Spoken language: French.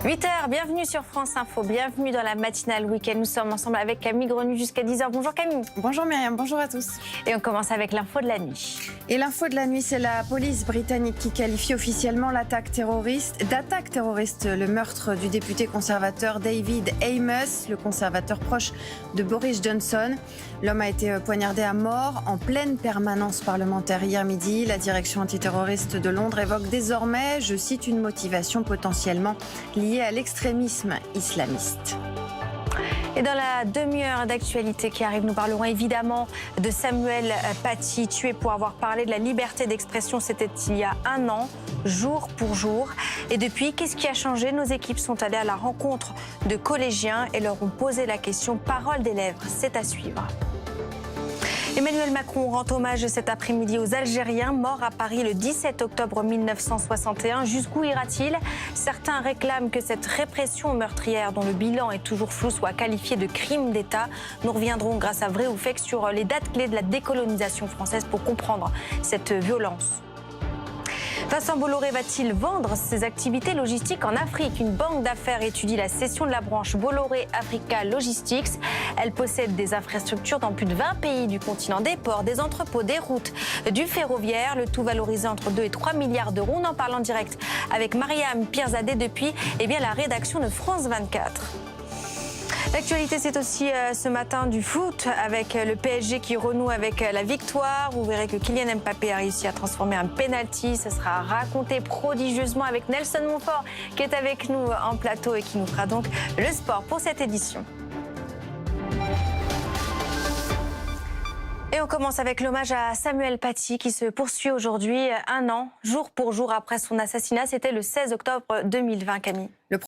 8h, bienvenue sur France Info, bienvenue dans la matinale week-end. Nous sommes ensemble avec Camille Grenu jusqu'à 10h. Bonjour Camille. Bonjour Myriam, bonjour à tous. Et on commence avec l'info de la nuit. Et l'info de la nuit, c'est la police britannique qui qualifie officiellement d'attaque terroriste le meurtre du député conservateur David Amess, le conservateur proche de Boris Johnson. L'homme a été poignardé à mort en pleine permanence parlementaire hier midi. La direction antiterroriste de Londres évoque désormais, je cite, une motivation potentiellement liée à l'extrémisme islamiste. Et dans la demi-heure d'actualité qui arrive, nous parlerons évidemment de Samuel Paty, tué pour avoir parlé de la liberté d'expression. C'était il y a un an, jour pour jour. Et depuis, qu'est-ce qui a changé? Nos équipes sont allées à la rencontre de collégiens et leur ont posé la question. Parole des lèvres, c'est à suivre. Emmanuel Macron rend hommage cet après-midi aux Algériens morts à Paris le 17 octobre 1961. Jusqu'où ira-t-il? Certains réclament que cette répression meurtrière, dont le bilan est toujours flou, soit qualifiée de crime d'État. Nous reviendrons grâce à Vrai ou Fake sur les dates clés de la décolonisation française pour comprendre cette violence. Vincent Bolloré va-t-il vendre ses activités logistiques en Afrique? Une banque d'affaires étudie la cession de la branche Bolloré Africa Logistics. Elle possède des infrastructures dans plus de 20 pays du continent, des ports, des entrepôts, des routes, du ferroviaire, le tout valorisé entre 2 et 3 milliards d'euros. On en parle en direct avec Mariam Pirzadeh depuis la rédaction de France 24. L'actualité, c'est aussi ce matin du foot avec le PSG qui renoue avec la victoire. Vous verrez que Kylian Mbappé a réussi à transformer un penalty. Ça sera raconté prodigieusement avec Nelson Montfort qui est avec nous en plateau et qui nous fera donc le sport pour cette édition. Et on commence avec l'hommage à Samuel Paty qui se poursuit aujourd'hui, un an, jour pour jour après son assassinat. C'était le 16 octobre 2020, Camille.